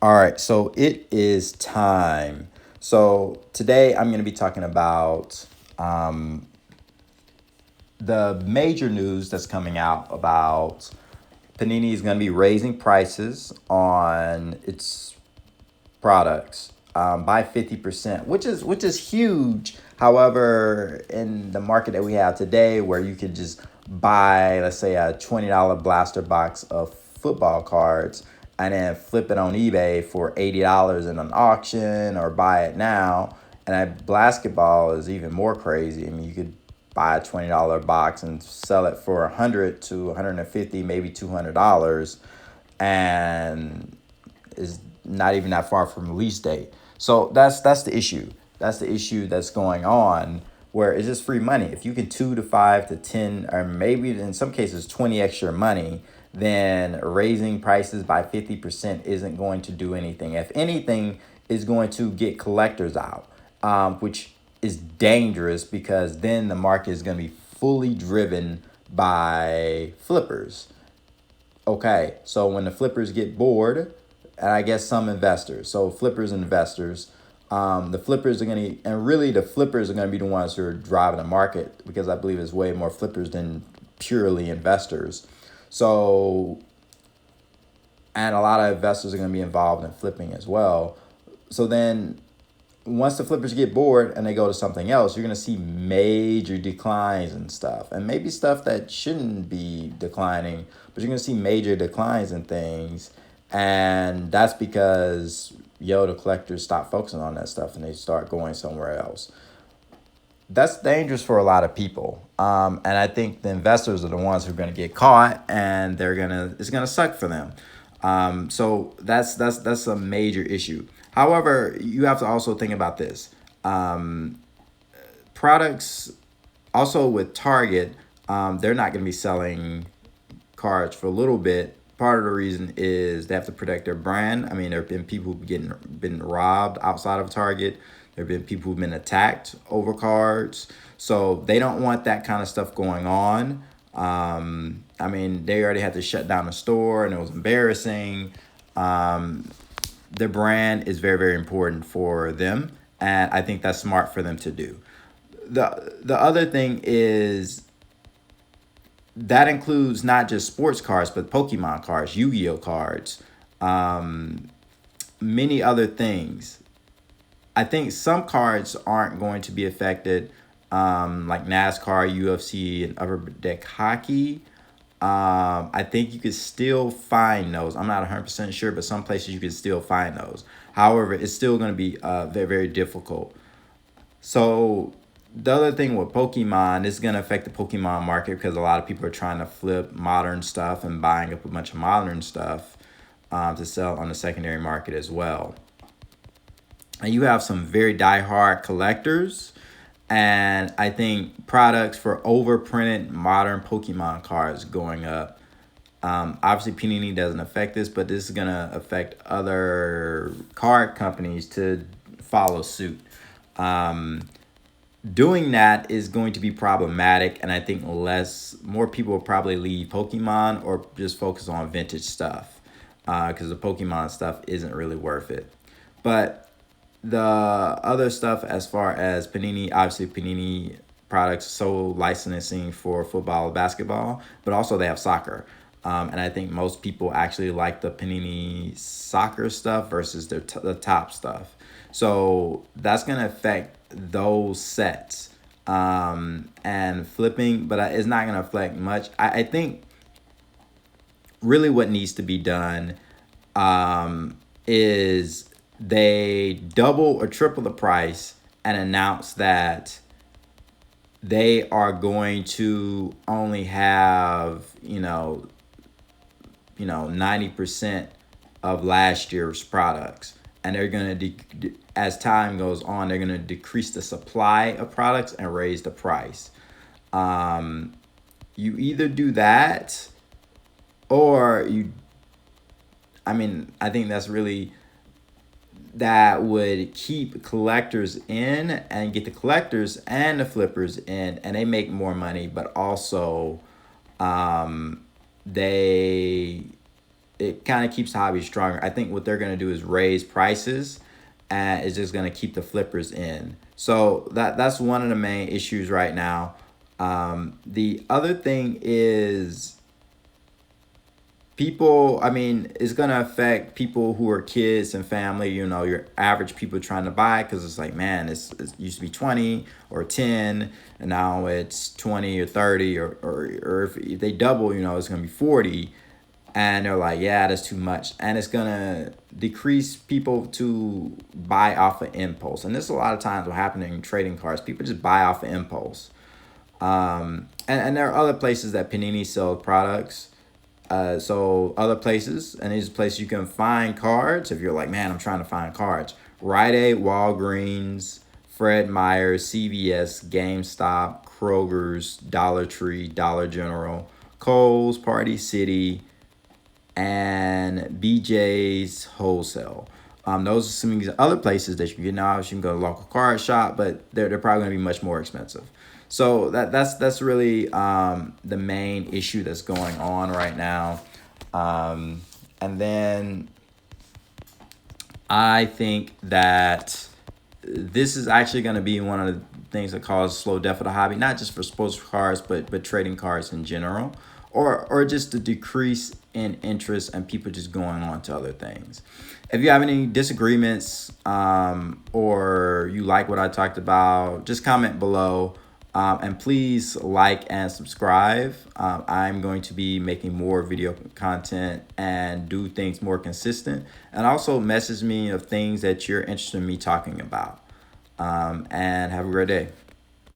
All right, so it is time. So today I'm going to be talking about um, the major news that's coming out about Panini is going to be raising prices on its products by 50%, which is huge. However, in the market that we have today, where you could just buy, let's say, a $20 blaster box of football cards and then flip it on eBay for $80 in an auction or buy it now, and basketball is even more crazy. I mean, you could buy a $20 box and sell it for 100 to 150, maybe $200, and is not even that far from release date. So that's the issue. That's the issue that's going on, where it's just free money. If you can 2 to 5 to 10, or maybe in some cases 20 extra money, then raising prices by 50% isn't going to do anything. If anything, is going to get collectors out, which is dangerous because then the market is going to be fully driven by flippers. Okay, so when the flippers get bored, and I guess some investors, so flippers and investors, the flippers are going to, and really the flippers are going to be the ones who are driving the market, because I believe it's way more flippers than purely investors. So, and a lot of investors are going to be involved in flipping as well. So then once the flippers get bored and they go to something else, you're going to see major declines and stuff. And maybe stuff that shouldn't be declining, but you're going to see major declines in things. And that's because, the collectors stop focusing on that stuff and they start going somewhere else. That's dangerous for a lot of people. And I think the investors are the ones who are going to get caught, and it's going to suck for them. So that's a major issue. However, you have to also think about this. Products, also with Target, they're not going to be selling cards for a little bit. Part of the reason is they have to protect their brand. I mean, there have been people who've been robbed outside of Target. There have been people who've been attacked over cards. So they don't want that kind of stuff going on. I mean, they already had to shut down the store, and it was embarrassing. Their brand is very, very important for them, and I think that's smart for them to do. The other thing is that includes not just sports cards, but Pokemon cards, Yu-Gi-Oh cards, many other things. I think some cards aren't going to be affected, like NASCAR, UFC, and Upper Deck Hockey. I think you could still find those. I'm not 100% sure, but some places you can still find those. However, it's still going to be very, very difficult. So the other thing with Pokemon, this is going to affect the Pokemon market because a lot of people are trying to flip modern stuff and buying up a bunch of modern stuff to sell on the secondary market as well. And you have some very diehard collectors, and I think products for overprinted modern Pokemon cards going up. Obviously, Panini doesn't affect this, but this is going to affect other card companies to follow suit. Doing that is going to be problematic, and I think more people will probably leave Pokemon or just focus on vintage stuff, because the Pokemon stuff isn't really worth it. But the other stuff, as far as Panini, obviously Panini products sold licensing for football, basketball, but also they have soccer. And I think most people actually like the Panini soccer stuff versus the top stuff. So that's going to affect those sets, and flipping, but it's not going to affect much. I think really what needs to be done, is they double or triple the price and announce that they are going to only have 90% of last year's products, and they're going to as time goes on, they're going to decrease the supply of products and raise the price. You either do that, or I think that would keep collectors in and get the collectors and the flippers in, and they make more money, but also they it kind of keeps the hobby stronger. I think what they're going to do is raise prices, and it's just going to keep the flippers in. So that's one of the main issues right now. The other thing is people, I mean, it's going to affect people who are kids and family, your average people trying to buy, because it's like, man, it used to be 20 or 10, and now it's 20 or 30, or if they double, it's going to be 40. And they're like, yeah, that's too much. And it's going to decrease people to buy off of impulse. And this is a lot of times what happens in trading cards. People just buy off of impulse. And there are other places that Panini sells products. So other places, and these places you can find cards. If you're like, man, I'm trying to find cards. Rite Aid, Walgreens, Fred Meyer, CVS, GameStop, Kroger's, Dollar Tree, Dollar General, Kohl's, Party City, and BJ's Wholesale. Those are some of these other places that you can get now. You can go to a local card shop, but they're probably going to be much more expensive. So that's really the main issue that's going on right now. And then I think that this is actually going to be one of the things that cause slow death of the hobby, not just for sports cards, but trading cards in general, or just the decrease in interest and people just going on to other things. If you have any disagreements, or you like what I talked about, just comment below. And please like and subscribe. I'm going to be making more video content and do things more consistent. And also message me of things that you're interested in me talking about. And have a great day.